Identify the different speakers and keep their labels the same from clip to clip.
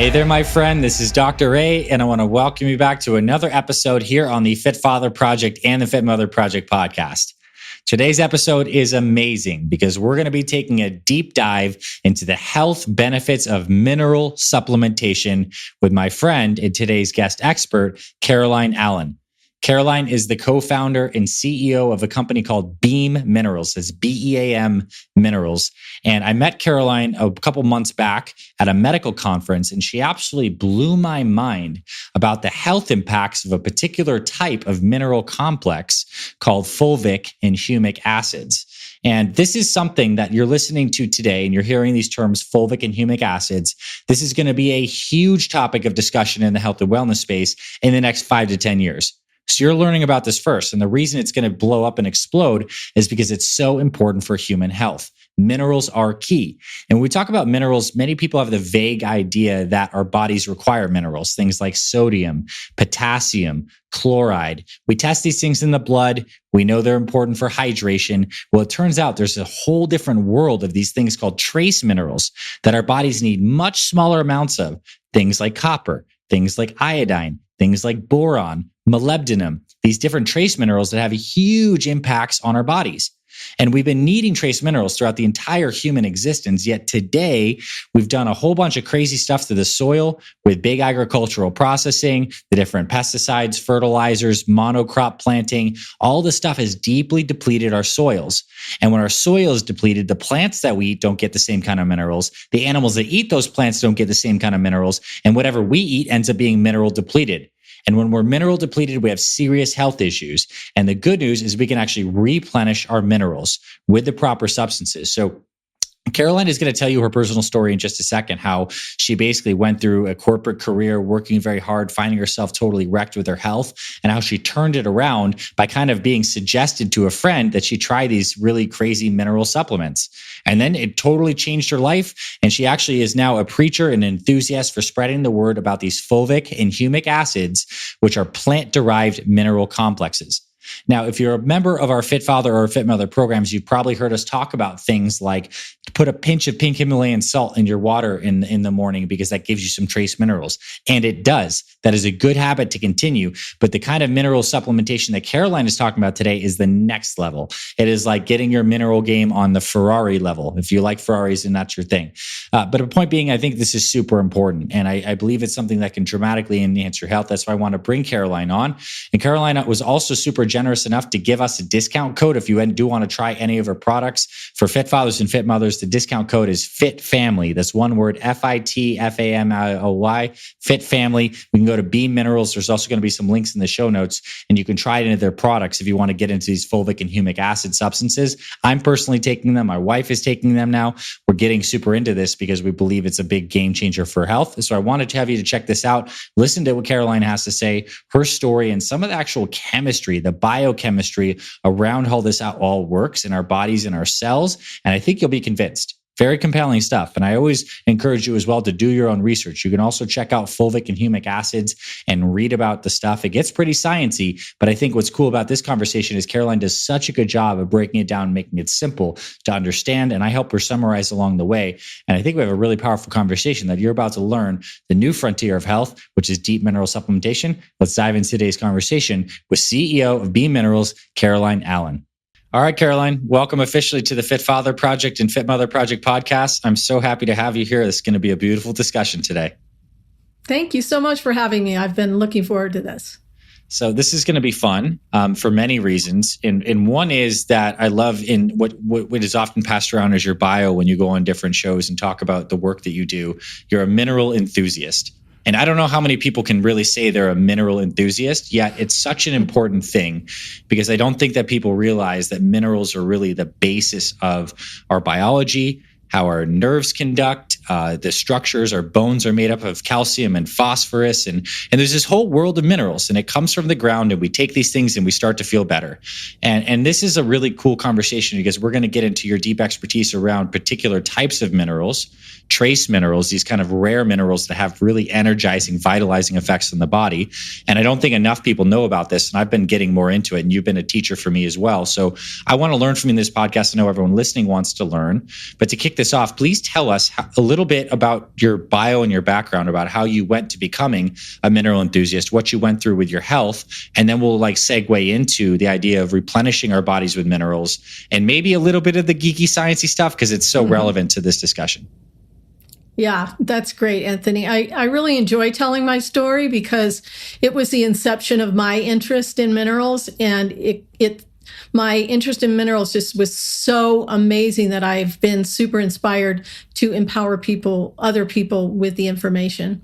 Speaker 1: Hey there, my friend. This is Dr. Ray, and I want to welcome you back to another episode here on the Fit Father Project and the Fit Mother Project podcast. Today's episode is amazing because we're going to be taking a deep dive into the health benefits of mineral supplementation with my friend and today's guest expert, Caroline Allen. Caroline is the co-founder and CEO of a company called Beam Minerals. It's BEAM Minerals. And I met Caroline a couple months back at a medical conference, and she absolutely blew my mind about the health impacts of a particular type of mineral complex called fulvic and humic acids. And this is something that you're listening to today, and you're hearing these terms, fulvic and humic acids. This is going to be a huge topic of discussion in the health and wellness space in the next 5 to 10 years. So you're learning about this first. And the reason it's going to blow up and explode is because it's so important for human health. Minerals are key. And when we talk about minerals, many people have the vague idea that our bodies require minerals, things like sodium, potassium, chloride. We test these things in the blood. We know they're important for hydration. Well, it turns out there's a whole different world of these things called trace minerals that our bodies need much smaller amounts of, things like copper, things like iodine, things like boron, molybdenum, these different trace minerals that have huge impacts on our bodies. And we've been needing trace minerals throughout the entire human existence. Yet today, we've done a whole bunch of crazy stuff to the soil with big agricultural processing, the different pesticides, fertilizers, monocrop planting. All this stuff has deeply depleted our soils. And when our soil is depleted, the plants that we eat don't get the same kind of minerals. The animals that eat those plants don't get the same kind of minerals. And whatever we eat ends up being mineral depleted. And when we're mineral depleted, we have serious health issues. And the good news is we can actually replenish our minerals with the proper substances. So Caroline is going to tell you her personal story in just a second, how she basically went through a corporate career, working very hard, finding herself totally wrecked with her health, and how she turned it around by kind of being suggested to a friend that she try these really crazy mineral supplements. And then it totally changed her life. And she actually is now a preacher and enthusiast for spreading the word about these fulvic and humic acids, which are plant-derived mineral complexes. Now, if you're a member of our Fit Father or Fit Mother programs, you've probably heard us talk about things like put a pinch of pink Himalayan salt in your water in the morning because that gives you some trace minerals. And it does. That is a good habit to continue. But the kind of mineral supplementation that Caroline is talking about today is the next level. It is like getting your mineral game on the Ferrari level. If you like Ferraris, and that's your thing. But the point being, I think this is super important. And I believe it's something that can dramatically enhance your health. That's why I want to bring Caroline on. And Caroline was also super generous enough to give us a discount code if you do want to try any of her products. For Fit Fathers and Fit Mothers, the discount code is FITFAMILY. That's one word, FITFAMILY, Fit Family. We can go to Beam Minerals. There's also going to be some links in the show notes, and you can try it into their products if you want to get into these fulvic and humic acid substances. I'm personally taking them. My wife is taking them now. We're getting super into this because we believe it's a big game changer for health. So I wanted to have you to check this out. Listen to what Caroline has to say, her story, and some of the actual chemistry, the biochemistry around how this all works in our bodies and our cells. And I think you'll be convinced. Very compelling stuff. And I always encourage you as well to do your own research. You can also check out fulvic and humic acids and read about the stuff. It gets pretty sciencey, but I think what's cool about this conversation is Caroline does such a good job of breaking it down, making it simple to understand. And I help her summarize along the way. And I think we have a really powerful conversation that you're about to learn the new frontier of health, which is deep mineral supplementation. Let's dive into today's conversation with CEO of Beam Minerals, Caroline Allen. All right, Caroline, welcome officially to the Fit Father Project and Fit Mother Project podcast. I'm so happy to have you here. This is going to be a beautiful discussion today.
Speaker 2: Thank you so much for having me. I've been looking forward to this.
Speaker 1: So this is going to be fun for many reasons. And one is that I love in what is often passed around as your bio when you go on different shows and talk about the work that you do. You're a mineral enthusiast. And I don't know how many people can really say they're a mineral enthusiast, yet it's such an important thing because I don't think that people realize that minerals are really the basis of our biology, how our nerves conduct, the structures, our bones are made up of calcium and phosphorus. And there's this whole world of minerals, and it comes from the ground, and we take these things and we start to feel better. And this is a really cool conversation because we're going to get into your deep expertise around particular types of minerals, trace minerals, these kind of rare minerals that have really energizing, vitalizing effects on the body. And I don't think enough people know about this. And I've been getting more into it. And you've been a teacher for me as well. So I want to learn from you in this podcast. I know everyone listening wants to learn. But to kick this off, please tell us a little little bit about your bio and your background, about how you went to becoming a mineral enthusiast, what you went through with your health, and then we'll like segue into the idea of replenishing our bodies with minerals and maybe a little bit of the geeky sciencey stuff because it's so relevant to this discussion.
Speaker 2: Yeah, that's great, Anthony. I really enjoy telling my story because it was the inception of my interest in minerals, and my interest in minerals just was so amazing that I've been super inspired to empower other people with the information.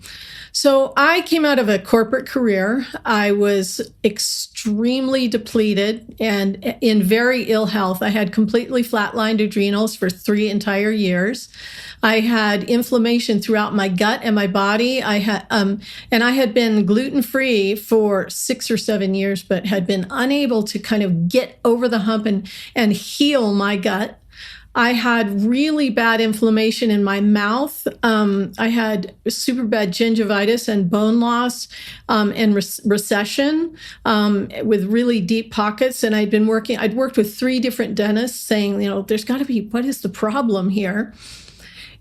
Speaker 2: So I came out of a corporate career. I was extremely depleted and in very ill health. I had completely flatlined adrenals for 3 entire years. I had inflammation throughout my gut and my body. I had been gluten-free for 6 or 7 years, but had been unable to kind of get over the hump and heal my gut. I had really bad inflammation in my mouth. I had super bad gingivitis and bone loss and recession with really deep pockets. And I'd worked with 3 different dentists saying, there's got to be, what is the problem here?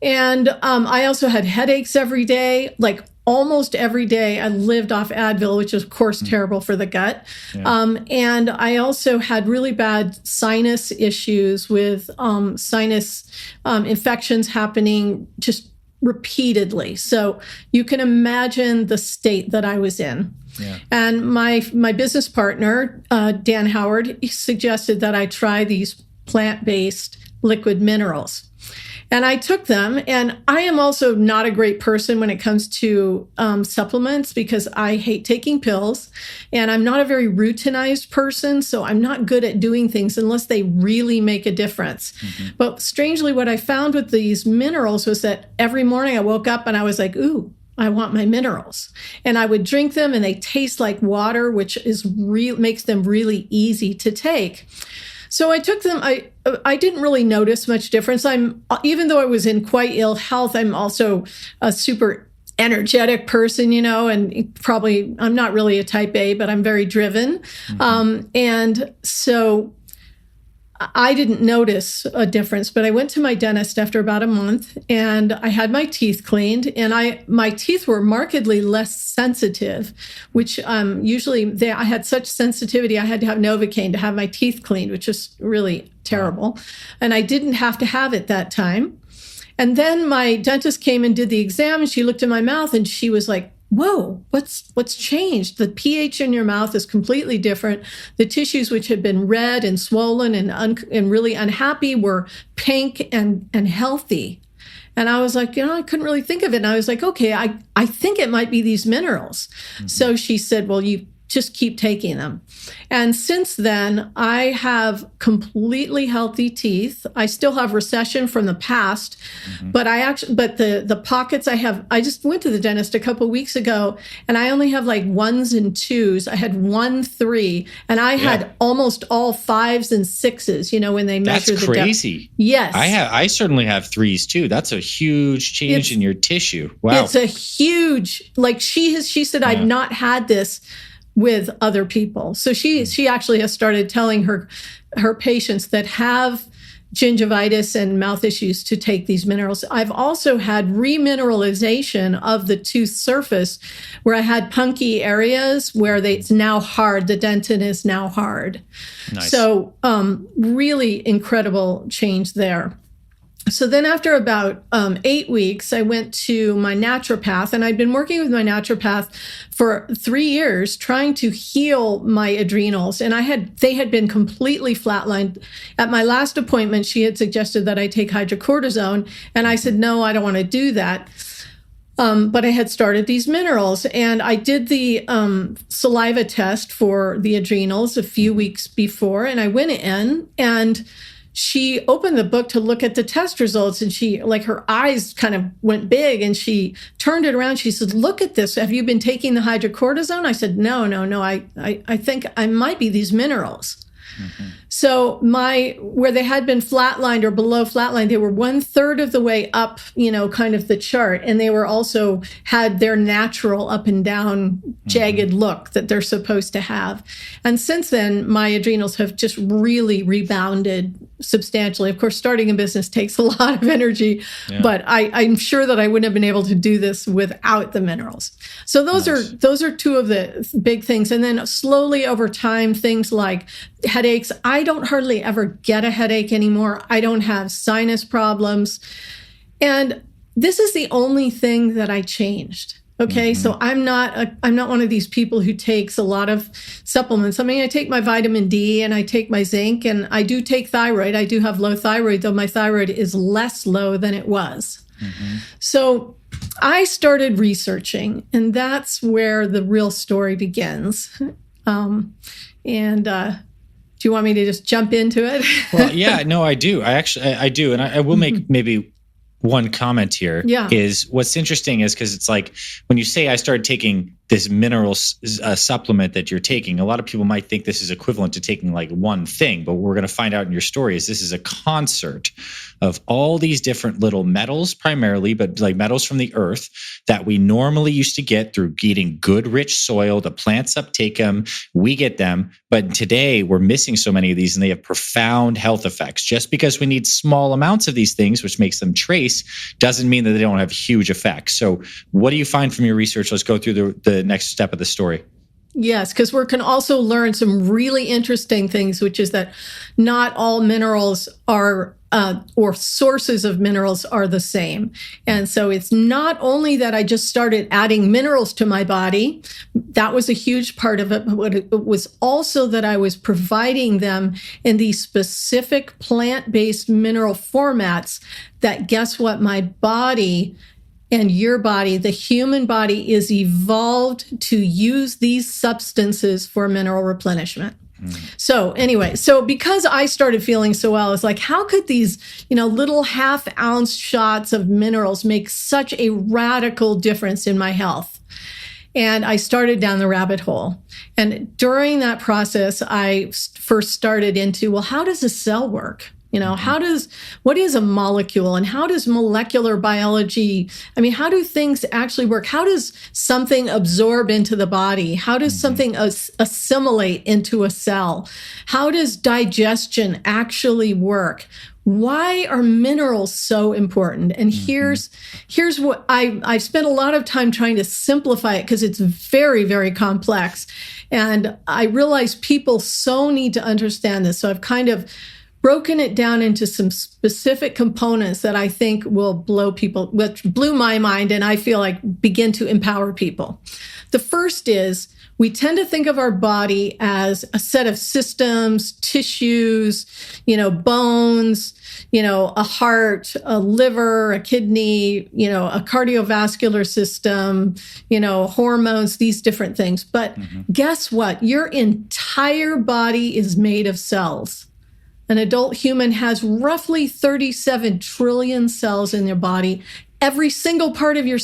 Speaker 2: And I also had headaches every day, like almost every day. I lived off Advil, which is, of course, terrible for the gut. Yeah. And I also had really bad sinus issues with sinus infections happening just repeatedly. So you can imagine the state that I was in. Yeah. And my business partner, Dan Howard, suggested that I try these plant-based liquid minerals. And I took them, and I am also not a great person when it comes to supplements because I hate taking pills, and I'm not a very routinized person, so I'm not good at doing things unless they really make a difference. Mm-hmm. But strangely, what I found with these minerals was that every morning I woke up and I was like, ooh, I want my minerals. And I would drink them, and they taste like water, which makes them really easy to take. So I took them. I didn't really notice much difference. Even though I was in quite ill health, I'm also a super energetic person, and probably I'm not really a type A, but I'm very driven. Mm-hmm. And so I didn't notice a difference, but I went to my dentist after about a month, and I had my teeth cleaned, and my teeth were markedly less sensitive, which usually I had such sensitivity. I had to have Novocaine to have my teeth cleaned, which is really terrible. And I didn't have to have it that time. And then my dentist came and did the exam, and she looked in my mouth, and she was like, whoa, what's changed? The pH in your mouth is completely different. The tissues, which had been red and swollen and really unhappy, were pink and healthy. And I was like, I couldn't really think of it. And I was like, okay, I think it might be these minerals. Mm-hmm. So she said, well, you just keep taking them. And since then, I have completely healthy teeth. I still have recession from the past, mm-hmm. but the pockets I just went to the dentist a couple weeks ago, and I only have like 1s and 2s. I had 1, 3, and I had almost all 5s and 6s, when they measure the depth. That's crazy. Yes.
Speaker 1: I certainly have 3s too. That's a huge change in your tissue. Wow.
Speaker 2: It's a huge, she said, I've not had this with other people. So she actually has started telling her patients that have gingivitis and mouth issues to take these minerals. I've also had remineralization of the tooth surface where I had punky areas where it's now hard. The dentin is now hard. Nice. So really incredible change there. So then after about 8 weeks, I went to my naturopath, and I'd been working with my naturopath for 3 years trying to heal my adrenals. And they had been completely flatlined. At my last appointment, she had suggested that I take hydrocortisone. And I said, no, I don't want to do that. But I had started these minerals, and I did the saliva test for the adrenals a few weeks before. And I went in, and she opened the book to look at the test results, and her eyes kind of went big, and she turned it around. She said, look at this. Have you been taking the hydrocortisone? I said, no. I think I might be these minerals. So where they had been flatlined or below flatlined, they were 1/3 of the way up, kind of the chart. And they were also had their natural up and down jagged look that they're supposed to have. And since then, my adrenals have just really rebounded substantially. Of course, starting a business takes a lot of energy, but I'm sure that I wouldn't have been able to do this without the minerals. So those are two of the big things. And then slowly over time, things like headaches. I don't hardly ever get a headache anymore. I don't have sinus problems. And this is the only thing that I changed. Okay. So I'm not one of these people who takes a lot of supplements. I mean, I take my vitamin D and I take my zinc, and I do take thyroid. I do have low thyroid, though my thyroid is less low than it was. So I started researching, and that's where the real story begins. Do you want me to just jump into it?
Speaker 1: Well, yeah, no, I do. I do. And I will make maybe one comment here. Is what's interesting is because it's like when you say I started taking this mineral supplement that you're taking, a lot of people might think this is equivalent to taking like one thing, but what we're going to find out in your story is this is a concert of all these different little metals primarily, but like metals from the earth that we normally used to get through eating good, rich soil. The plants uptake them, we get them. But today we're missing so many of these and they have profound health effects. Just because we need small amounts of these things, which makes them trace, doesn't mean that they don't have huge effects. So what do you find from your research? Let's go through the next step of the story.
Speaker 2: Yes, because we can also learn some really interesting things, which is that not all minerals are or sources of minerals are the same. And so it's not only that I just started adding minerals to my body, that was a huge part of it, but it was also that I was providing them in these specific plant-based mineral formats that, guess what, my body and your body, the human body, is evolved to use these substances for mineral replenishment. So anyway, because I started feeling so well, it's like, how could these, little half-ounce shots of minerals make such a radical difference in my health? And I started down the rabbit hole. And during that process, I first started into, well, how does a cell work? What is a molecule, and how does molecular biology, how do things actually work? How does something absorb into the body? How does something assimilate into a cell? How does digestion actually work? Why are minerals so important? And here's what I've spent a lot of time trying to simplify it because it's very, very complex. And I realize people so need to understand this. So I've kind of broken it down into some specific components that I think will blow people, which blew my mind, and I feel like begin to empower people. The first is we tend to think of our body as a set of systems, tissues, bones, a heart, a liver, a kidney, a cardiovascular system, hormones, these different things. But guess what? Your entire body is made of cells. An adult human has roughly 37 trillion cells in their body. Every single part of your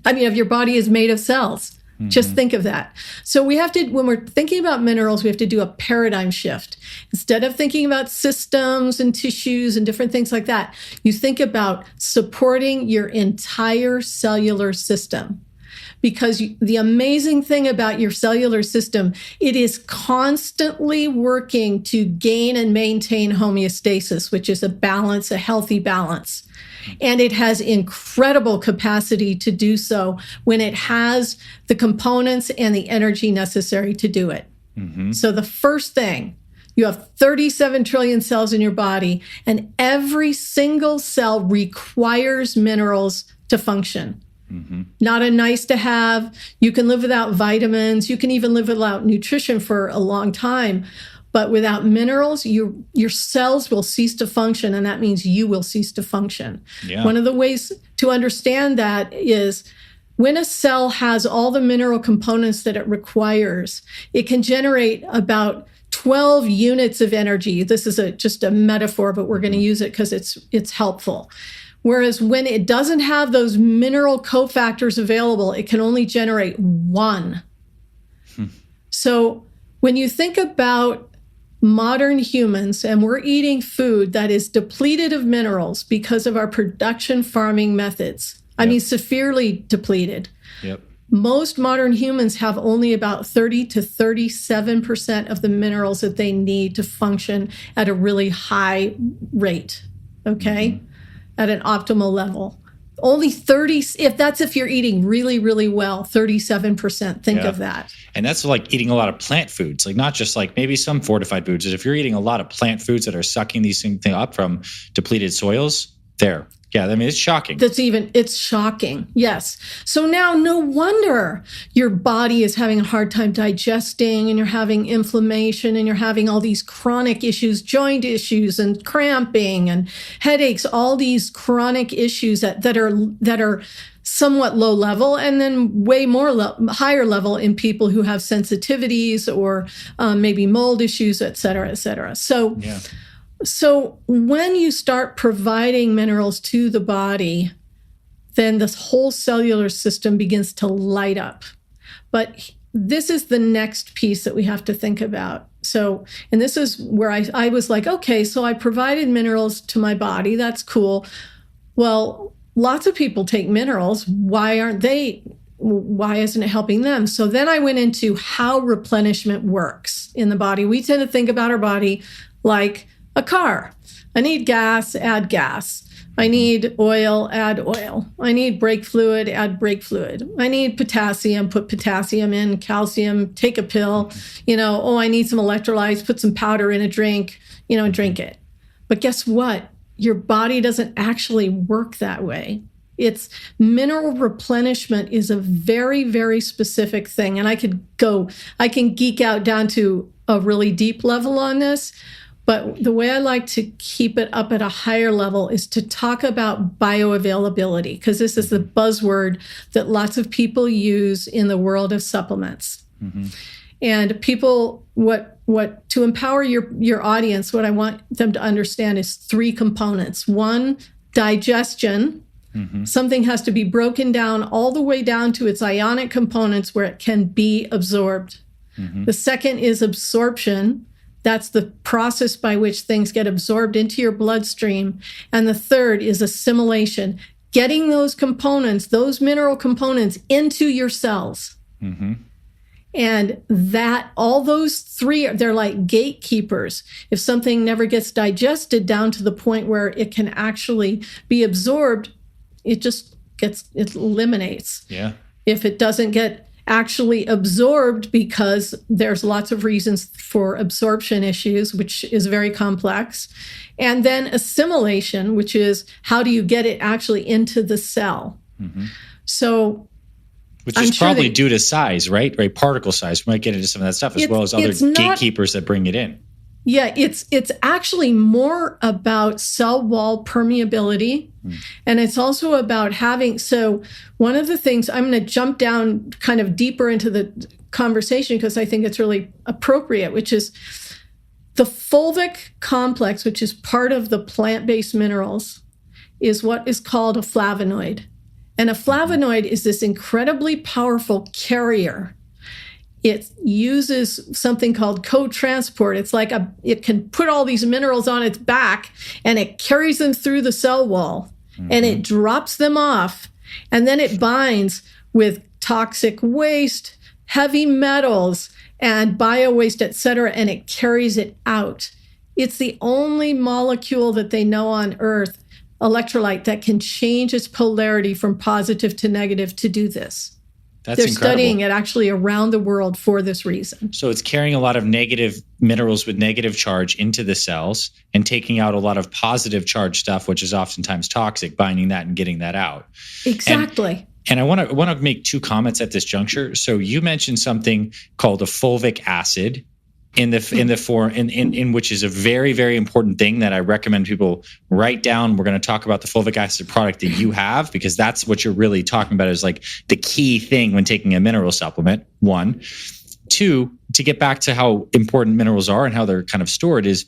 Speaker 2: of your body is made of cells. Just think of that. So we have to, when we're thinking about minerals, we have to do a paradigm shift. Instead of thinking about systems and tissues and different things like that, you think about supporting your entire cellular system. Because the amazing thing about your cellular system, it is constantly working to gain and maintain homeostasis, which is a balance, a healthy balance. And it has incredible capacity to do so when it has the components and the energy necessary to do it. So the first thing, you have 37 trillion cells in your body, and every single cell requires minerals to function. Not a nice to have. You can live without vitamins. You can even live without nutrition for a long time. But without minerals, your cells will cease to function, and that means you will cease to function. Yeah. One of the ways to understand that is when a cell has all the mineral components that it requires, it can generate about 12 units of energy. This is just a metaphor, but we're going to use it because it's helpful. Whereas when it doesn't have those mineral cofactors available, it can only generate one. So when you think about modern humans, and we're eating food that is depleted of minerals because of our production farming methods. I mean, severely depleted.
Speaker 1: Yep.
Speaker 2: Most modern humans have only about 30 to 37% of the minerals that they need to function at a really high rate, okay? At an optimal level. Only 30, if you're eating really, really well, 37%. Think of that.
Speaker 1: And that's like eating a lot of plant foods, like not just like maybe some fortified foods. If you're eating a lot of plant foods that are sucking these things up from depleted soils, there. Yeah, I mean, it's shocking.
Speaker 2: It's shocking. Yes. So now no wonder your body is having a hard time digesting, and you're having inflammation, and you're having all these chronic issues, joint issues and cramping and headaches, all these chronic issues that are somewhat low level, and then way more higher level in people who have sensitivities or maybe mold issues, et cetera, et cetera. So when you start providing minerals to the body, then this whole cellular system begins to light up. But this is the next piece that we have to think about. So, and this is where I was like, okay, so I provided minerals to my body. That's cool. Well, lots of people take minerals. Why isn't it helping them? So then I went into how replenishment works in the body. We tend to think about our body like a car. I need gas, add gas. I need oil, add oil. I need brake fluid, add brake fluid. I need potassium, put potassium in, calcium, take a pill. I need some electrolytes, put some powder in a drink, drink it. But guess what? Your body doesn't actually work that way. It's mineral replenishment is a very, very specific thing. And I can geek out down to a really deep level on this. But the way I like to keep it up at a higher level is to talk about bioavailability, because this is the buzzword that lots of people use in the world of supplements. And people, to empower your audience, what I want them to understand is 3 components. 1, digestion. Something has to be broken down all the way down to its ionic components where it can be absorbed. The second is absorption. That's the process by which things get absorbed into your bloodstream. And the third is assimilation, getting those components, those mineral components into your cells. And that all those 3, they're like gatekeepers. If something never gets digested down to the point where it can actually be absorbed, it eliminates.
Speaker 1: Yeah.
Speaker 2: If it doesn't get actually absorbed, because there's lots of reasons for absorption issues, which is very complex. And then assimilation, which is how do you get it actually into the cell? So,
Speaker 1: which is probably due to size, right? Particle size. We might get into some of that stuff, as well as other gatekeepers that bring it in.
Speaker 2: Yeah, it's actually more about cell wall permeability. And it's also about so one of the things, I'm going to jump down kind of deeper into the conversation because I think it's really appropriate, which is the fulvic complex, which is part of the plant-based minerals, is what is called a flavonoid. And a flavonoid is this incredibly powerful carrier. It uses something called co-transport. It's like it can put all these minerals on its back and it carries them through the cell wall and it drops them off. And then it binds with toxic waste, heavy metals, and bio waste, et cetera, and it carries it out. It's the only molecule that they know on Earth, electrolyte, that can change its polarity from positive to negative to do this.
Speaker 1: That's
Speaker 2: They're
Speaker 1: incredible.
Speaker 2: Studying it actually around the world for this reason.
Speaker 1: So it's carrying a lot of negative minerals with negative charge into the cells and taking out a lot of positive charge stuff, which is oftentimes toxic, binding that and getting that out.
Speaker 2: Exactly.
Speaker 1: And I want to make 2 comments at this juncture. So you mentioned something called a fulvic acid in which is a very, very important thing that I recommend people write down. We're going to talk about the fulvic acid product that you have, because that's what you're really talking about, is like the key thing when taking a mineral supplement. 1. 2, to get back to how important minerals are and how they're kind of stored, it's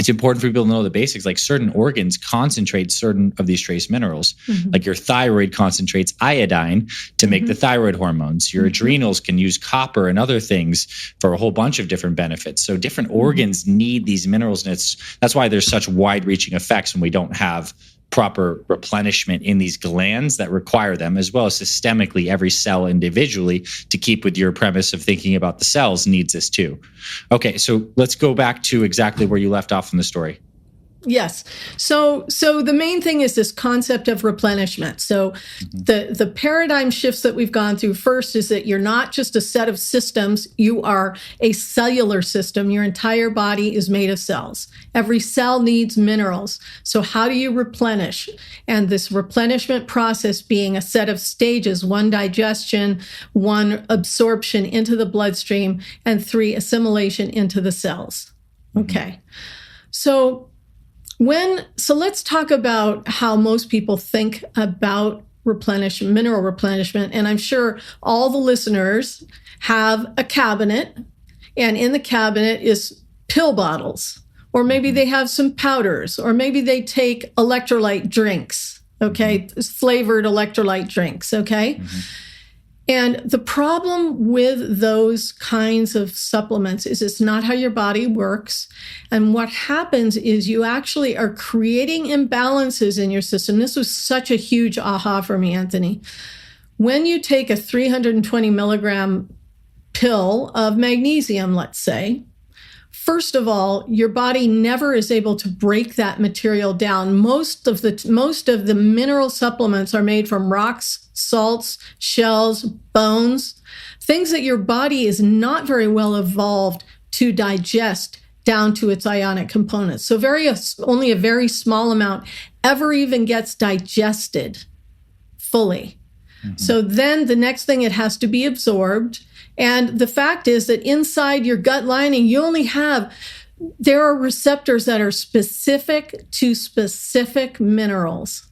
Speaker 1: it's important for people to know the basics. Like certain organs concentrate certain of these trace minerals. Like your thyroid concentrates iodine to make the thyroid hormones. Your adrenals can use copper and other things for a whole bunch of different benefits. So different organs need these minerals, and that's why there's such wide-reaching effects when we don't have proper replenishment in these glands that require them, as well as systemically every cell individually, to keep with your premise of thinking about the cells needs this too. Okay, so let's go back to exactly where you left off in the story.
Speaker 2: Yes. So the main thing is this concept of replenishment. So the paradigm shifts that we've gone through first is that you're not just a set of systems, you are a cellular system. Your entire body is made of cells. Every cell needs minerals. So how do you replenish? And this replenishment process being a set of stages, 1, digestion, 1, absorption into the bloodstream, and 3, assimilation into the cells. Okay. So let's talk about how most people think about mineral replenishment. And I'm sure all the listeners have a cabinet, and in the cabinet is pill bottles, or maybe they have some powders, or maybe they take electrolyte drinks, okay, flavored electrolyte drinks, okay? And the problem with those kinds of supplements is it's not how your body works. And what happens is you actually are creating imbalances in your system. This was such a huge aha for me, Anthony. When you take a 320 milligram pill of magnesium, let's say, first of all, your body never is able to break that material down. Most of the mineral supplements are made from rocks, salts, shells, bones, things that your body is not very well evolved to digest down to its ionic components. So only a very small amount ever even gets digested fully. So then the next thing, it has to be absorbed. And the fact is that inside your gut lining, there are receptors that are specific to specific minerals.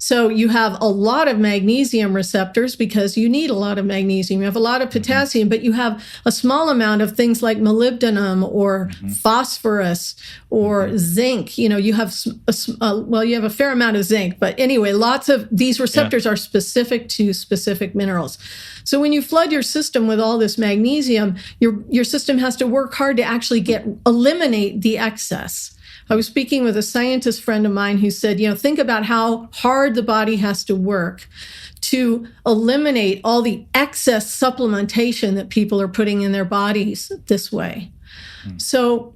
Speaker 2: So you have a lot of magnesium receptors because you need a lot of magnesium. You have a lot of potassium, but you have a small amount of things like molybdenum or phosphorus or zinc. You have a fair amount of zinc, but anyway, lots of these receptors are specific to specific minerals. So when you flood your system with all this magnesium, your system has to work hard to eliminate the excess. I was speaking with a scientist friend of mine who said, think about how hard the body has to work to eliminate all the excess supplementation that people are putting in their bodies this way. So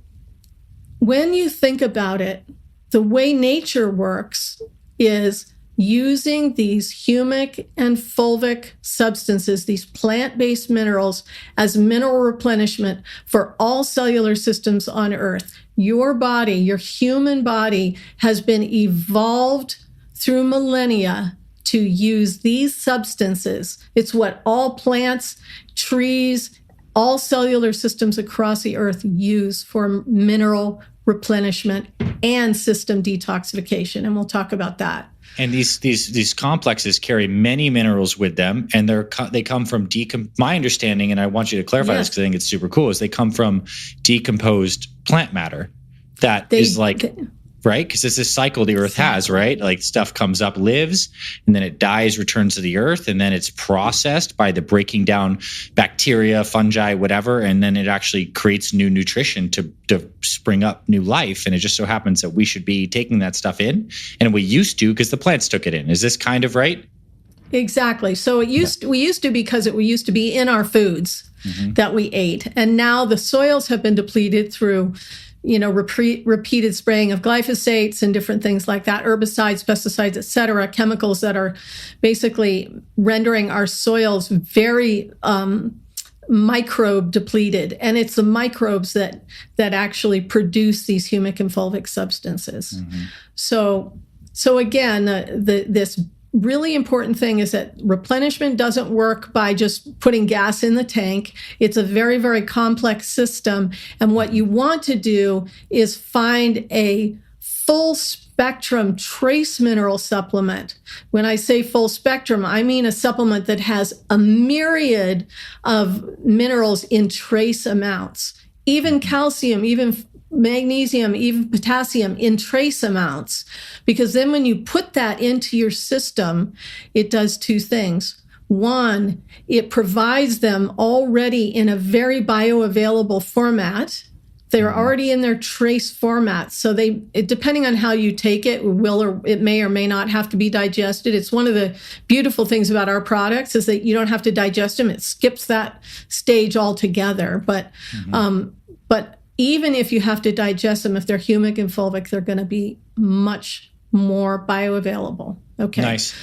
Speaker 2: when you think about it, the way nature works is using these humic and fulvic substances, these plant-based minerals, as mineral replenishment for all cellular systems on Earth. Your body, your human body, has been evolved through millennia to use these substances. It's what all plants, trees, all cellular systems across the Earth use for mineral replenishment and system detoxification. And we'll talk about that.
Speaker 1: And these complexes carry many minerals with them, and they come from my understanding, and I want you to clarify this because I think it's super cool, is they come from decomposed plant matter right? Because it's this cycle the Earth has, right? Like stuff comes up, lives, and then it dies, returns to the Earth, and then it's processed by the breaking down bacteria, fungi, whatever, and then it actually creates new nutrition to spring up new life. And it just so happens that we should be taking that stuff in, and we used to because the plants took it in. Is this kind of right?
Speaker 2: Exactly. So we used to because it used to be in our foods that we ate, and now the soils have been depleted through repeated spraying of glyphosates and different things like that, herbicides, pesticides, et cetera, chemicals that are basically rendering our soils very microbe depleted. And it's the microbes that actually produce these humic and fulvic substances. So again, this really important thing is that replenishment doesn't work by just putting gas in the tank. It's a very, very complex system. And what you want to do is find a full spectrum trace mineral supplement. When I say full spectrum, I mean a supplement that has a myriad of minerals in trace amounts, even calcium, even magnesium, even potassium in trace amounts, because then when you put that into your system, it does two things. One, it provides them already in a very bioavailable format. They're already in their trace format. So depending on how you take it, it may or may not have to be digested. It's one of the beautiful things about our products is that you don't have to digest them. It skips that stage altogether. But even if you have to digest them, if they're humic and fulvic, they're going to be much more bioavailable. Okay.
Speaker 1: Nice.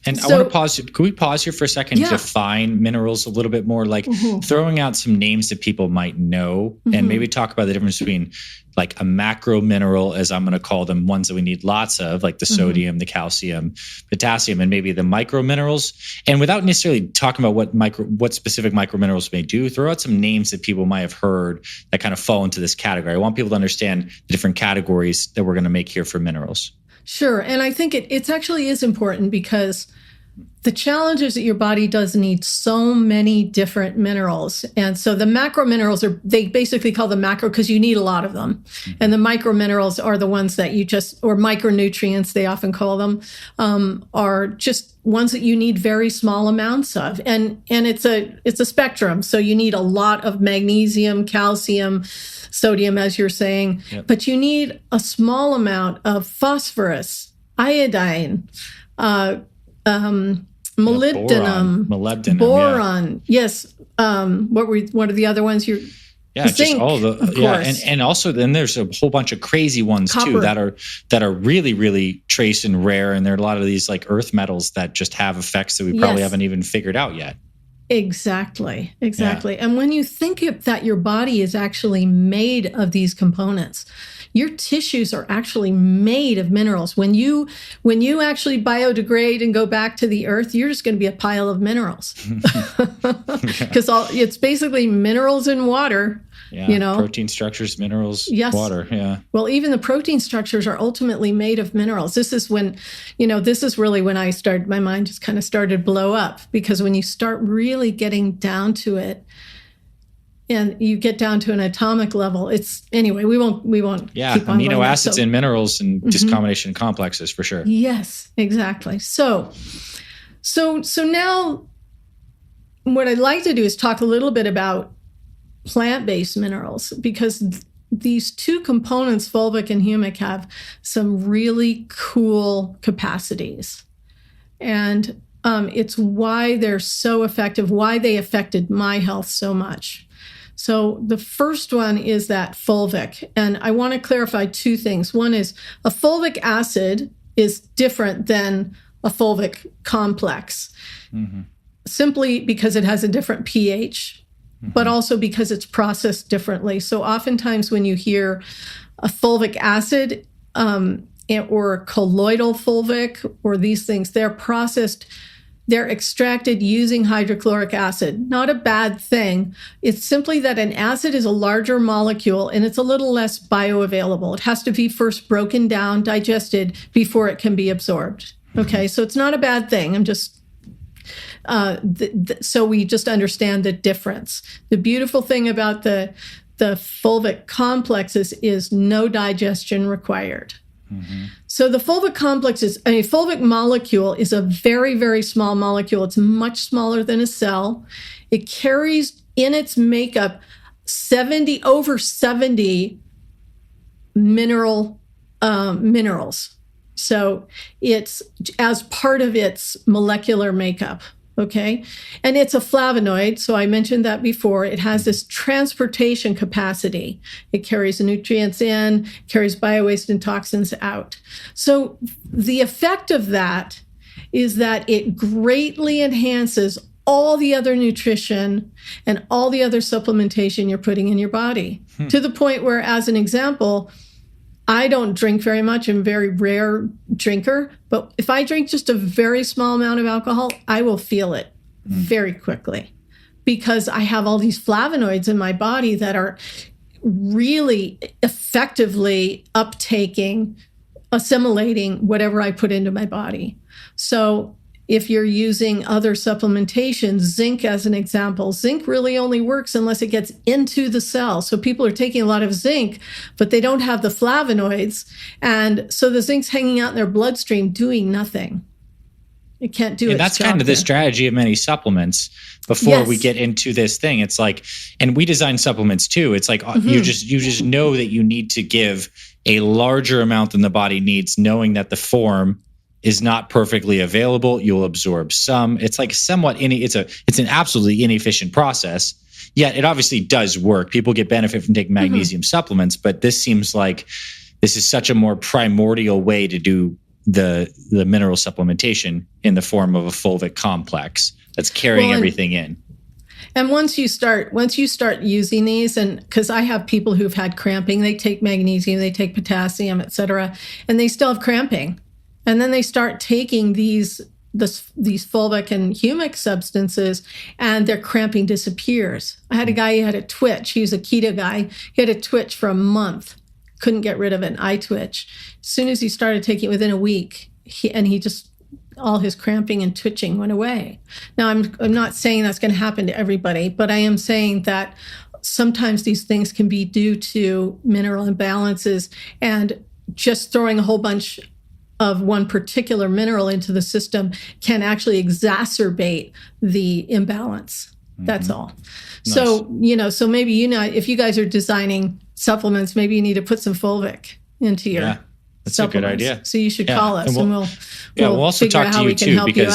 Speaker 1: And I want to pause. Can we pause here for a second to define minerals a little bit more? Like throwing out some names that people might know and maybe talk about the difference between like a macro mineral, as I'm going to call them, ones that we need lots of, like the sodium, the calcium, potassium, and maybe the micro minerals. And without necessarily talking about what specific micro minerals may do, throw out some names that people might have heard that kind of fall into this category. I want people to understand the different categories that we're going to make here for minerals.
Speaker 2: Sure. And I think it actually is important because the challenge is that your body does need so many different minerals. And so the macro minerals they basically call them macro because you need a lot of them. And the micro minerals are the ones that or micronutrients, they often call them, are just ones that you need very small amounts of. And it's a spectrum. So you need a lot of magnesium, calcium, sodium, as you're saying, but you need a small amount of phosphorus, iodine, molybdenum, boron. Yes. What are the other ones?
Speaker 1: Zinc, all the and also then there's a whole bunch of crazy ones Copper. Too that are really, really trace and rare, and there are a lot of these like earth metals that just have effects that we probably haven't even figured out yet. Exactly.
Speaker 2: Yeah. And when you think that your body is actually made of these components, your tissues are actually made of minerals. When you actually biodegrade and go back to the earth, you're just going to be a pile of minerals. Because it's basically minerals and water.
Speaker 1: Yeah, protein structures, minerals, water. Yeah.
Speaker 2: Well, even the protein structures are ultimately made of minerals. This is when, this is really when my mind just kind of started to blow up, because when you start really getting down to it, and you get down to an atomic level, we won't.
Speaker 1: Yeah, keep on amino acids and minerals and just combination complexes for sure.
Speaker 2: Yes, exactly. So now what I'd like to do is talk a little bit about plant-based minerals, because these two components, fulvic and humic, have some really cool capacities. And it's why they're so effective, why they affected my health so much. So the first one is that fulvic. And I want to clarify two things. One is a fulvic acid is different than a fulvic complex, simply because it has a different pH, but also because it's processed differently. So oftentimes when you hear a fulvic acid or colloidal fulvic or these things, they're extracted using hydrochloric acid. Not a bad thing. It's simply that an acid is a larger molecule and it's a little less bioavailable. It has to be first broken down, digested before it can be absorbed. Okay, so it's not a bad thing. I'm just so we just understand the difference. The beautiful thing about the fulvic complexes is no digestion required. So the fulvic complex fulvic molecule is a very, very small molecule. It's much smaller than a cell. It carries in its makeup over 70 minerals. So it's as part of its molecular makeup. Okay. And it's a flavonoid. So I mentioned that before. It has this transportation capacity. It carries nutrients in, carries biowaste and toxins out. So the effect of that is that it greatly enhances all the other nutrition and all the other supplementation you're putting in your body, to the point where, as an example, I don't drink very much. I'm a very rare drinker. But if I drink just a very small amount of alcohol, I will feel it very quickly, because I have all these flavonoids in my body that are really effectively assimilating whatever I put into my body. So if you're using other supplementation, zinc as an example, zinc really only works unless it gets into the cell. So people are taking a lot of zinc, but they don't have the flavonoids. And so the zinc's hanging out in their bloodstream doing nothing. It can't do it.
Speaker 1: And that's kind of the strategy of many supplements before we get into this thing. It's like, and we design supplements too. It's like you just know that you need to give a larger amount than the body needs, knowing that the form is not perfectly available. You'll absorb some. It's like somewhat it's an absolutely inefficient process. Yet it obviously does work. People get benefit from taking magnesium supplements, but this seems like this is such a more primordial way to do the mineral supplementation in the form of a fulvic complex that's carrying everything in.
Speaker 2: And once you start using these, and because I have people who've had cramping, they take magnesium, they take potassium, et cetera, and they still have cramping. And then they start taking these fulvic and humic substances, and their cramping disappears. I had a guy who had a twitch. He was a keto guy. He had a twitch for a month. Couldn't get rid of it, an eye twitch. As soon as he started taking it within a week, all his cramping and twitching went away. Now, I'm not saying that's going to happen to everybody, but I am saying that sometimes these things can be due to mineral imbalances, and just throwing a whole bunch of one particular mineral into the system can actually exacerbate the imbalance. That's all. Nice. So maybe, if you guys are designing supplements, maybe you need to put some fulvic into your
Speaker 1: that's a good idea.
Speaker 2: So you should call us, and
Speaker 1: we'll also talk to you too, because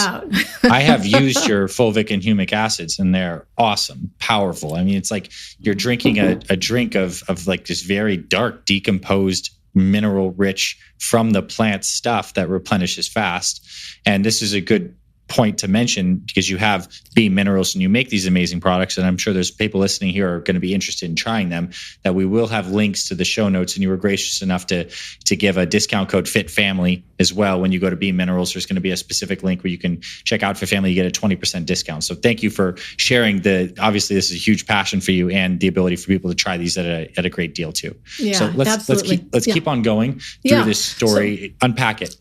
Speaker 1: I have used your fulvic and humic acids, and they're awesome, powerful. I mean, it's like you're drinking a drink of like this very dark, decomposed, mineral rich from the plant stuff that replenishes fast. And this is a good point to mention, because you have B minerals and you make these amazing products, and I'm sure there's people listening here are going to be interested in trying them, that we will have links to the show notes, and you were gracious enough to give a discount code FITFAMILY as well. When you go to B Minerals, there's going to be a specific link where you can check out FITFAMILY, you get a 20% discount. So thank you for sharing obviously this is a huge passion for you, and the ability for people to try these at a great deal too.
Speaker 2: Yeah,
Speaker 1: so let's keep on going through this story, unpack it.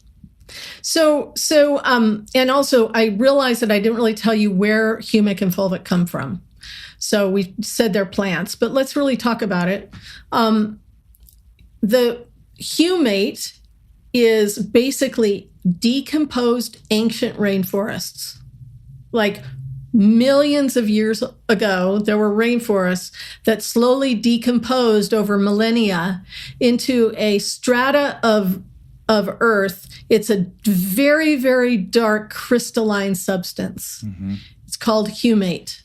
Speaker 2: So, and also I realized that I didn't really tell you where humic and fulvic come from. So we said they're plants, but let's really talk about it. The humate is basically decomposed ancient rainforests. Like millions of years ago, there were rainforests that slowly decomposed over millennia into a strata of earth. It's a very, very dark crystalline substance. It's called humate.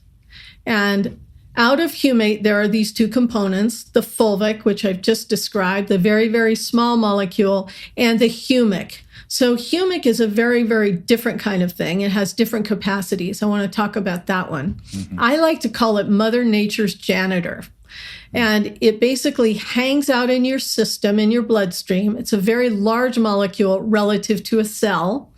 Speaker 2: And out of humate, there are these two components, the fulvic, which I've just described, the very, very small molecule, and the humic. So humic is a very, very different kind of thing. It has different capacities. I want to talk about that one. I like to call it Mother Nature's janitor. And it basically hangs out in your system, in your bloodstream. It's a very large molecule relative to a cell.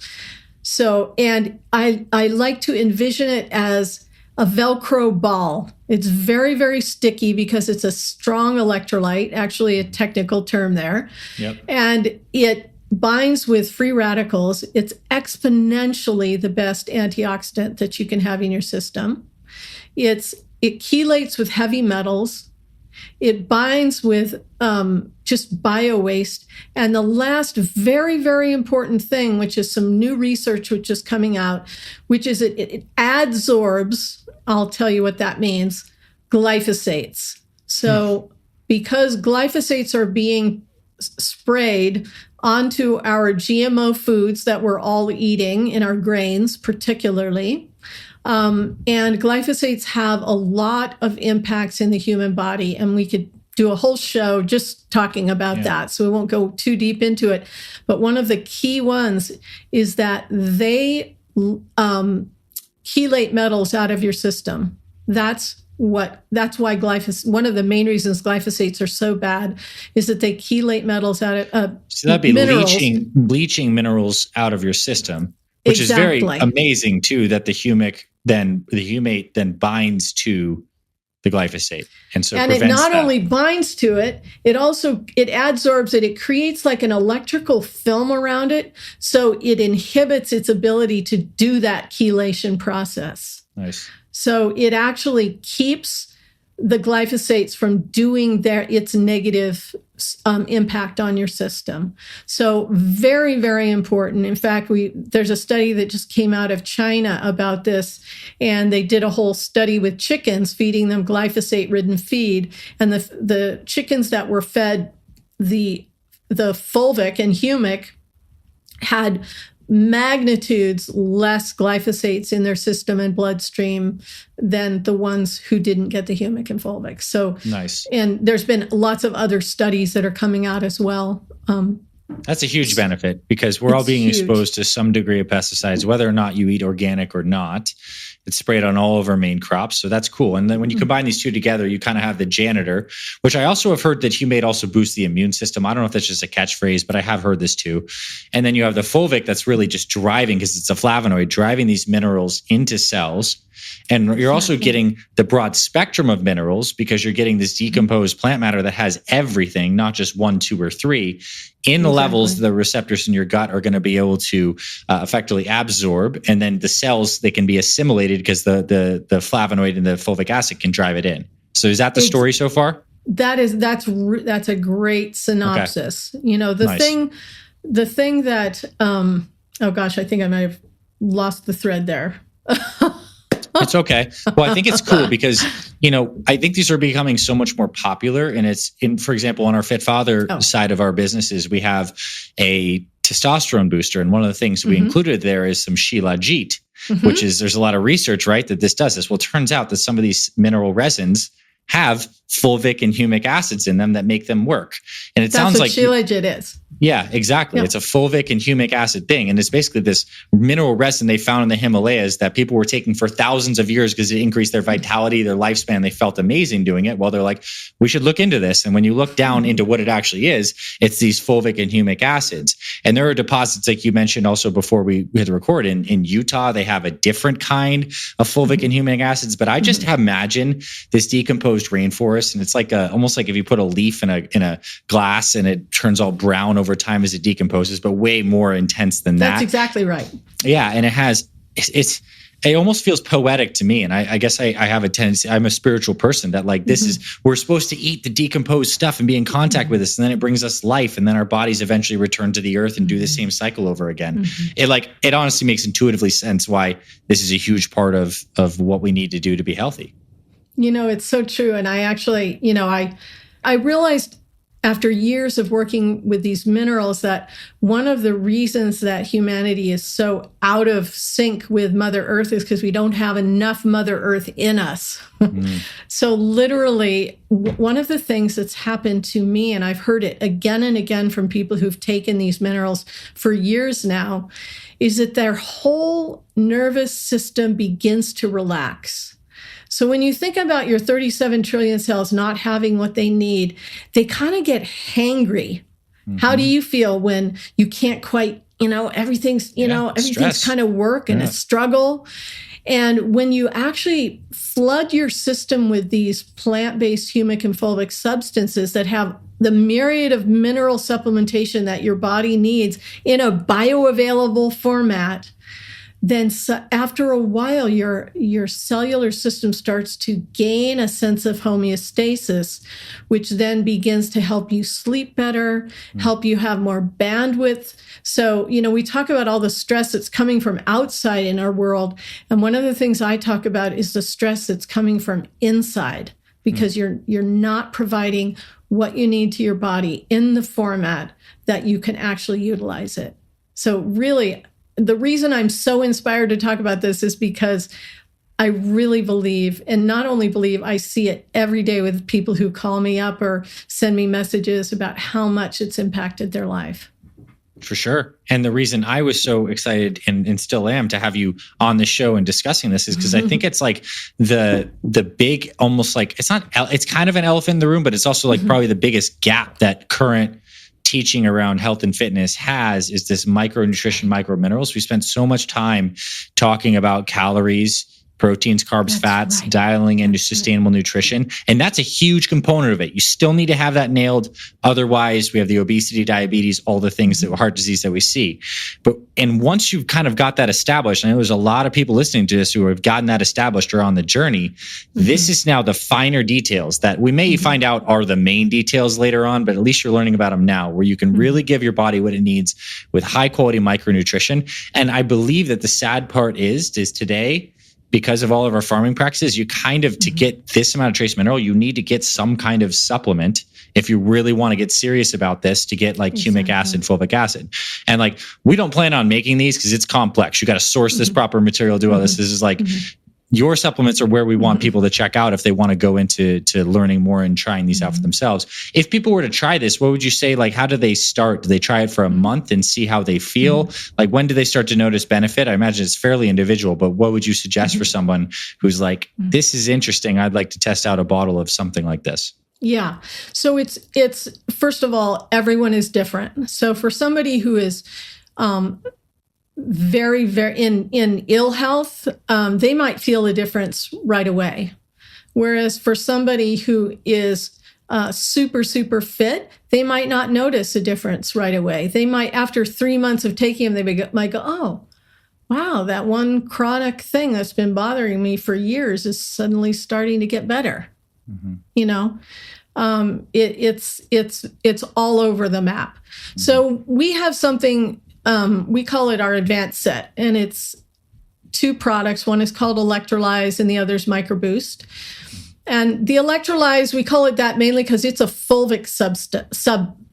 Speaker 2: So, and I like to envision it as a Velcro ball. It's very, very sticky because it's a strong electrolyte, actually a technical term there. Yep. And it binds with free radicals. It's exponentially the best antioxidant that you can have in your system. It chelates with heavy metals. It binds with just bio waste. And the last very, very important thing, which is some new research which is coming out, which is it adsorbs, I'll tell you what that means, glyphosates. So because glyphosates are being sprayed onto our GMO foods that we're all eating, in our grains particularly, and glyphosates have a lot of impacts in the human body, and we could do a whole show just talking about that, so we won't go too deep into it. But one of the key ones is that they chelate metals out of your system. That's why glyphosate, one of the main reasons glyphosates are so bad is that they chelate metals out of
Speaker 1: so that'd be minerals. Leaching minerals out of your system, which is very amazing too, that the humate then binds to the glyphosate. And so
Speaker 2: and it not only binds to it, it adsorbs it. It creates like an electrical film around it. So it inhibits its ability to do that chelation process.
Speaker 1: Nice.
Speaker 2: So it actually keeps the glyphosates from doing its negative impact on your system. So very, very important. In fact, there's a study that just came out of China about this, and they did a whole study with chickens, feeding them glyphosate-ridden feed, and the chickens that were fed the fulvic and humic had magnitudes less glyphosates in their system and bloodstream than the ones who didn't get the humic and fulvic. So
Speaker 1: nice.
Speaker 2: And there's been lots of other studies that are coming out as well.
Speaker 1: That's a huge benefit, because we're all being exposed to some degree of pesticides, whether or not you eat organic or not. It's sprayed on all of our main crops. So that's cool. And then when you combine these two together, you kind of have the janitor, which I also have heard that humate also boosts the immune system. I don't know if that's just a catchphrase, but I have heard this too. And then you have the fulvic that's really just driving, because it's a flavonoid, driving these minerals into cells. And you're also getting the broad spectrum of minerals, because you're getting this decomposed plant matter that has everything, not just 1, 2, or 3, in the levels the receptors in your gut are going to be able to effectively absorb. And then the cells, they can be assimilated because the flavonoid and the fulvic acid can drive it in. So is that the story so far?
Speaker 2: That's a great synopsis. Okay. You know, the thing that, oh gosh, I think I might have lost the thread there.
Speaker 1: It's okay. Well, I think it's cool because, you know, I think these are becoming so much more popular. And for example, on our Fit Father side of our businesses, we have a testosterone booster. And one of the things we included there is some shilajit, which is, there's a lot of research, right, that this does this. Well, it turns out that some of these mineral resins have fulvic and humic acids in them that make them work. And it sounds like
Speaker 2: shilajit is.
Speaker 1: Yeah, exactly. Yep. It's a fulvic and humic acid thing. And it's basically this mineral resin they found in the Himalayas that people were taking for thousands of years because it increased their vitality, their lifespan. They felt amazing doing it. Well, they're like, we should look into this. And when you look down into what it actually is, it's these fulvic and humic acids. And there are deposits, like you mentioned also before we had to record, in Utah, they have a different kind of fulvic and humic acids. But I just imagine this decomposed rainforest, and it's like almost like if you put a leaf in a glass and it turns all brown over time as it decomposes, but way more intense than that.
Speaker 2: That's exactly right.
Speaker 1: Yeah. And it almost feels poetic to me. And I guess I have a tendency, I'm a spiritual person, that like, this is, we're supposed to eat the decomposed stuff and be in contact with this. And then it brings us life. And then our bodies eventually return to the earth and do the same cycle over again. It honestly makes intuitively sense why this is a huge part of what we need to do to be healthy.
Speaker 2: You know, it's so true. And I actually, you know, I realized after years of working with these minerals that one of the reasons that humanity is so out of sync with Mother Earth is because we don't have enough Mother Earth in us. So literally, one of the things that's happened to me, and I've heard it again and again from people who've taken these minerals for years now, is that their whole nervous system begins to relax. So when you think about your 37 trillion cells not having what they need, they kind of get hangry. How do you feel when you can't quite, everything's kind of work and a struggle? And when you actually flood your system with these plant-based humic and fulvic substances that have the myriad of mineral supplementation that your body needs in a bioavailable format, then after a while, your cellular system starts to gain a sense of homeostasis, which then begins to help you sleep better, help you have more bandwidth. So, we talk about all the stress that's coming from outside in our world. And one of the things I talk about is the stress that's coming from inside, because you're not providing what you need to your body in the format that you can actually utilize it. So really, the reason I'm so inspired to talk about this is because I really believe, and not only believe, I see it every day with people who call me up or send me messages about how much it's impacted their life.
Speaker 1: For sure. And the reason I was so excited and still am to have you on the show and discussing this is because I think it's like the big, almost like, it's kind of an elephant in the room, but it's also like probably the biggest gap that current teaching around health and fitness has, is this micronutrition, microminerals. We spent so much time talking about calories proteins, carbs, fats, dialing into sustainable nutrition. And that's a huge component of it. You still need to have that nailed. Otherwise, we have the obesity, diabetes, all the things that heart disease that we see. And once you've kind of got that established, I know there's a lot of people listening to this who have gotten that established or on the journey. This is now the finer details that we may find out are the main details later on, but at least you're learning about them now, where you can really give your body what it needs with high quality micronutrition. And I believe that the sad part is today, because of all of our farming practices, you kind of, to get this amount of trace mineral, you need to get some kind of supplement if you really want to get serious about this, to get like humic acid, fulvic acid. And like, we don't plan on making these because it's complex. You got to source this proper material, do all this. This is like, your supplements are where we want people to check out if they want to go into learning more and trying these out for themselves. If people were to try this, what would you say? Like, how do they start? Do they try it for a month and see how they feel? Like, when do they start to notice benefit? I imagine it's fairly individual, but what would you suggest for someone who's like, this is interesting, I'd like to test out a bottle of something like this?
Speaker 2: Yeah. So it's first of all, everyone is different. So for somebody who is very, very in ill health, they might feel a difference right away. Whereas for somebody who is super, super fit, they might not notice a difference right away. They might, after 3 months of taking them, they might go, oh, wow, that one chronic thing that's been bothering me for years is suddenly starting to get better. You know, it's all over the map. So we have something, we call it our advanced set, and it's 2 products. One is called Electrolyze and the other is MicroBoost. And the Electrolyze, we call it that mainly because it's a fulvic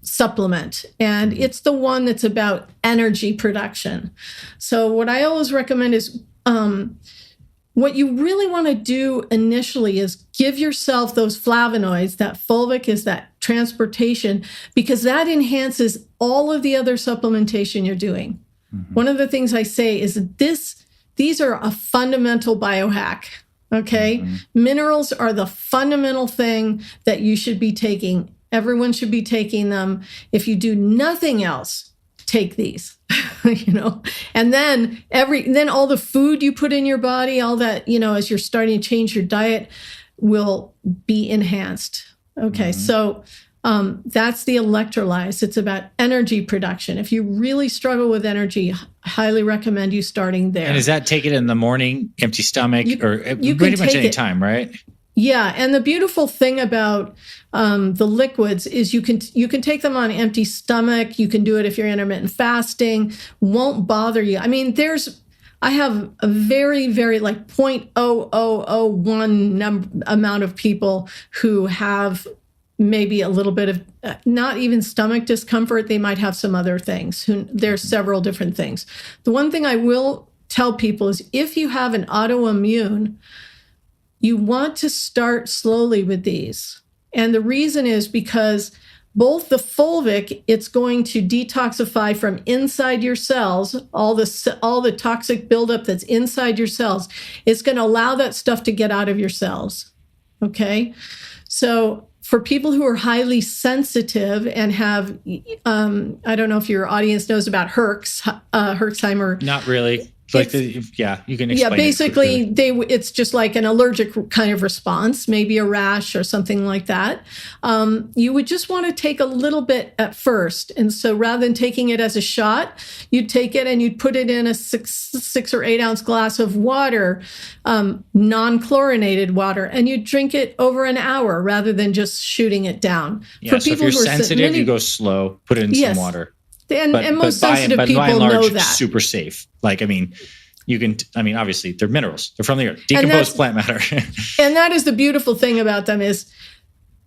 Speaker 2: supplement, and it's the one that's about energy production. So what I always recommend is, what you really want to do initially is give yourself those flavonoids. That fulvic is that transportation, because that enhances all of the other supplementation you're doing. One of the things I say is that these are a fundamental biohack. Okay. Minerals are the fundamental thing that you should be taking. Everyone should be taking them. If you do nothing else, take these, you know, and then all the food you put in your body, all that, you know, as you're starting to change your diet, will be enhanced. Okay. So that's the Electrolyze. It's about energy production. If you really struggle with energy, highly recommend you starting there.
Speaker 1: And is that take it in the morning, empty stomach, or pretty much any time, right?
Speaker 2: Yeah, and the beautiful thing about the liquids is you can take them on empty stomach. You can do it if you're intermittent fasting. Won't bother you. I mean, I have a very, very like 0.0001 amount of people who have maybe a little bit of not even stomach discomfort. They might have some other things. There's several different things. The one thing I will tell people is if you have an autoimmune, you want to start slowly with these. And the reason is because both the fulvic, it's going to detoxify from inside your cells, all the toxic buildup that's inside your cells. It's going to allow that stuff to get out of your cells. Okay? So for people who are highly sensitive and have, I don't know if your audience knows about Herxheimer.
Speaker 1: Not really. Like you can explain.
Speaker 2: Yeah, basically, it's just like an allergic kind of response, maybe a rash or something like that. You would just want to take a little bit at first, and so rather than taking it as a shot, you'd take it and you'd put it in a 6 or 8 ounce glass of water, non-chlorinated water, and you'd drink it over an hour rather than just shooting it down.
Speaker 1: Yeah, for people if you're sensitive, you go slow, put it in some water.
Speaker 2: And most sensitive people know that.
Speaker 1: Super safe. Like, I mean, obviously they're minerals. They're from the earth. Decomposed plant matter.
Speaker 2: And that is the beautiful thing about them is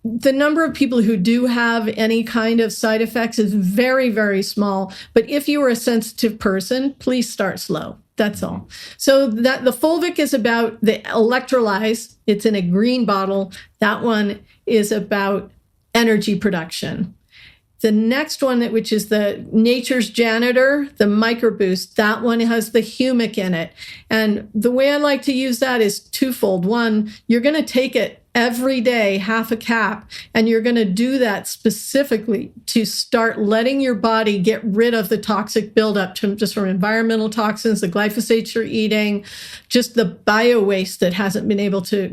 Speaker 2: the number of people who do have any kind of side effects is very, very small. But if you are a sensitive person, please start slow. That's all. So that the fulvic is about the Electrolyze. It's in a green bottle. That one is about energy production. The next one, which is the Nature's Janitor, the MicroBoost, that one has the humic in it. And the way I like to use that is twofold. One, you're going to take it every day, half a cap. And you're going to do that specifically to start letting your body get rid of the toxic buildup just from environmental toxins, the glyphosates you're eating, just the bio waste that hasn't been able to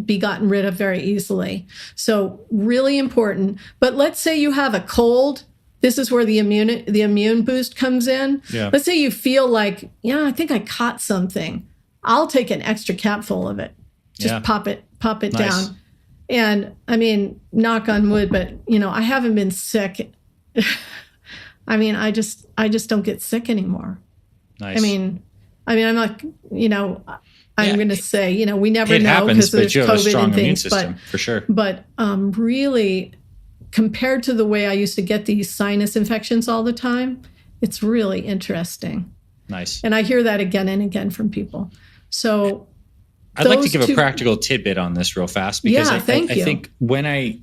Speaker 2: be gotten rid of very easily. So really important. But let's say you have a cold. This is where the immune boost comes in.
Speaker 1: Yeah.
Speaker 2: Let's say you feel like, I think I caught something. I'll take an extra capful of it. Just pop it nice. Down. And I mean, knock on wood, but I haven't been sick. I mean, I just don't get sick anymore.
Speaker 1: Nice.
Speaker 2: I mean, I'm not, I'm going to say, we never
Speaker 1: it
Speaker 2: know
Speaker 1: happens,
Speaker 2: because there's
Speaker 1: but you have
Speaker 2: COVID
Speaker 1: a strong
Speaker 2: and
Speaker 1: immune
Speaker 2: things,
Speaker 1: system for sure.
Speaker 2: But really, compared to the way I used to get these sinus infections all the time, it's really interesting.
Speaker 1: Nice.
Speaker 2: And I hear that again and again from people. So
Speaker 1: I'd like to give a practical tidbit on this real fast, because I think when I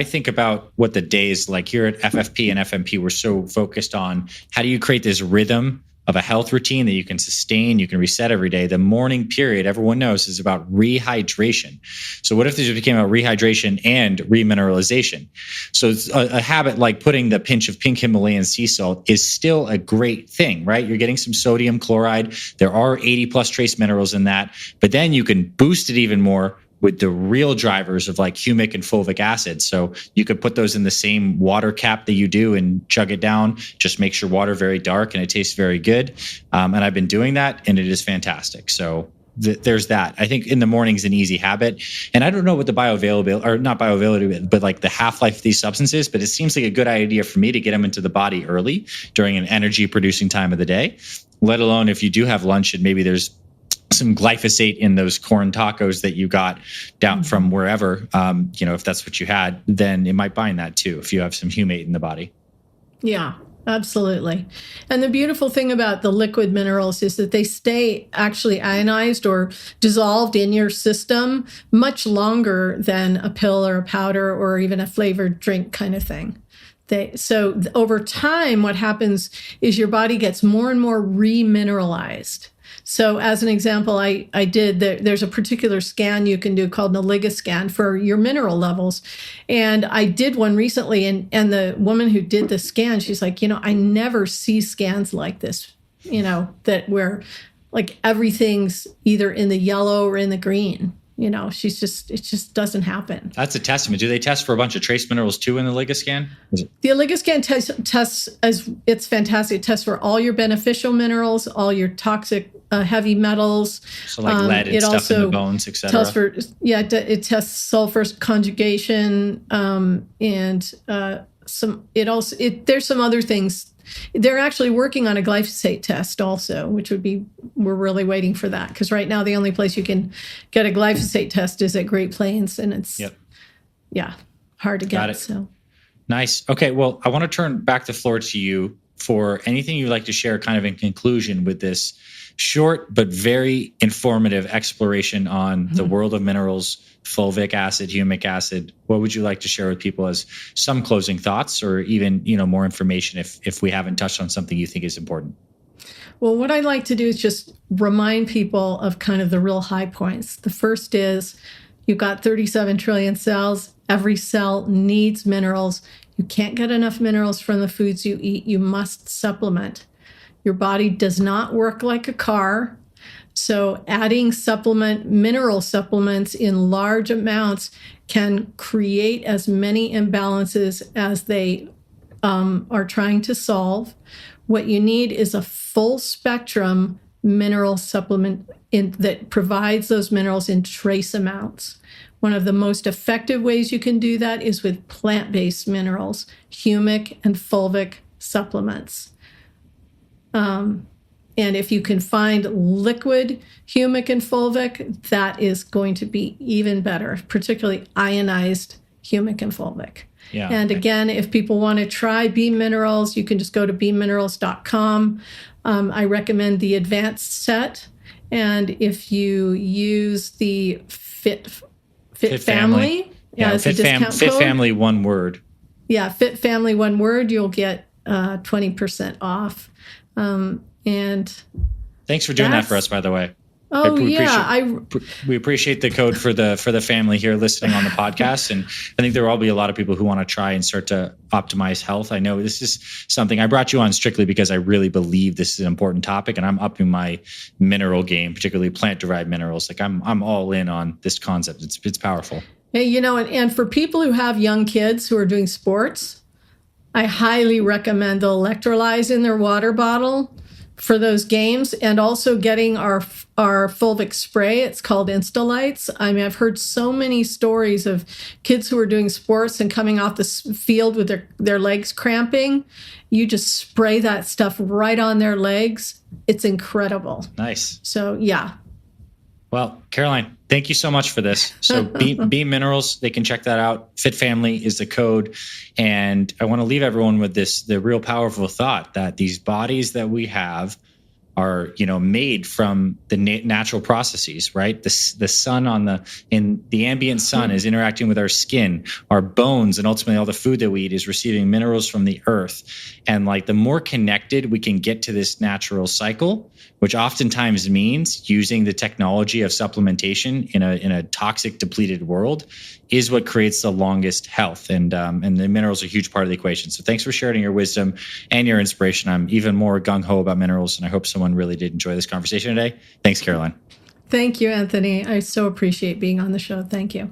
Speaker 1: think about what the days like here at FFP and FMP, we're so focused on how do you create this rhythm of a health routine that you can sustain, you can reset every day. The morning period, everyone knows, is about rehydration. So what if this became about rehydration and remineralization? So it's a habit like putting the pinch of pink Himalayan sea salt is still a great thing, right? You're getting some sodium chloride. There are 80 plus trace minerals in that, but then you can boost it even more with the real drivers of like humic and fulvic acid. So you could put those in the same water cap that you do and chug it down. Just makes your water very dark and it tastes very good. And I've been doing that and it is fantastic. So there's that. I think in the morning is an easy habit. And I don't know what the bioavailability, or not bioavailability, but like the half-life of these substances, but it seems like a good idea for me to get them into the body early during an energy producing time of the day, let alone if you do have lunch and maybe there's some glyphosate in those corn tacos that you got down from wherever, if that's what you had, then it might bind that too, if you have some humate in the body.
Speaker 2: Yeah, absolutely. And the beautiful thing about the liquid minerals is that they stay actually ionized or dissolved in your system much longer than a pill or a powder or even a flavored drink kind of thing. So over time, what happens is your body gets more and more remineralized. So as an example, I did, there's a particular scan you can do called an oligoscan for your mineral levels. And I did one recently, and the woman who did the scan, she's like, I never see scans like this, that where like everything's either in the yellow or in the green. It just doesn't happen.
Speaker 1: That's a testament. Do they test for a bunch of trace minerals too in the oligoscan?
Speaker 2: The oligoscan tests, it's fantastic. It tests for all your beneficial minerals, all your toxic heavy metals.
Speaker 1: So like lead and stuff in the bones, et cetera.
Speaker 2: It tests sulfur conjugation, and there's some other things. They're actually working on a glyphosate test also, which we're really waiting for that, because right now the only place you can get a glyphosate test is at Great Plains, and it's hard to get.
Speaker 1: Got it.
Speaker 2: So
Speaker 1: nice. Okay, well, I want to turn back the floor to you for anything you'd like to share kind of in conclusion with this short but very informative exploration on the world of minerals, fulvic acid, humic acid. What would you like to share with people as some closing thoughts, or even more information if we haven't touched on something you think is important?
Speaker 2: Well, what I'd like to do is just remind people of kind of the real high points. The first is you've got 37 trillion cells. Every cell needs minerals. You can't get enough minerals from the foods you eat. You must supplement. Your body does not work like a car. So adding mineral supplements in large amounts can create as many imbalances as they are trying to solve. What you need is a full spectrum mineral supplement that provides those minerals in trace amounts. One of the most effective ways you can do that is with plant-based minerals, humic and fulvic supplements. And if you can find liquid humic and fulvic, that is going to be even better, particularly ionized humic and fulvic.
Speaker 1: Yeah.
Speaker 2: And again, if people want to try Beam Minerals, you can just go to beamminerals.com. I recommend the advanced set. And if you use the Fit Family,
Speaker 1: Fit Family, one word.
Speaker 2: Yeah, Fit Family, one word, you'll get 20% off. And
Speaker 1: thanks for doing that for us, by the way.
Speaker 2: Oh
Speaker 1: We appreciate the code for the family here listening on the podcast, and I think there will be a lot of people who want to try and start to optimize health. I know this is something I brought you on strictly because I really believe this is an important topic, and I'm upping my mineral game, particularly plant-derived minerals. Like I'm all in on this concept. It's powerful.
Speaker 2: Hey, and for people who have young kids who are doing sports, I highly recommend the electrolyze in their water bottle for those games, and also getting our fulvic spray. It's called Instalights. I mean, I've heard so many stories of kids who are doing sports and coming off the field with their legs cramping. You just spray that stuff right on their legs. It's incredible.
Speaker 1: Nice.
Speaker 2: So, yeah.
Speaker 1: Well, Caroline, thank you so much for this. So Beam Minerals, they can check that out. Fit Family is the code. And I want to leave everyone with the real powerful thought that these bodies that we have are, made from the natural processes, right? The sun in the ambient sun is interacting with our skin, our bones, and ultimately all the food that we eat is receiving minerals from the earth. And like the more connected we can get to this natural cycle, which oftentimes means using the technology of supplementation in a toxic, depleted world, is what creates the longest health. And the minerals are a huge part of the equation. So thanks for sharing your wisdom and your inspiration. I'm even more gung-ho about minerals, and I hope someone really did enjoy this conversation today. Thanks, Caroline.
Speaker 2: Thank you, Anthony. I so appreciate being on the show. Thank you.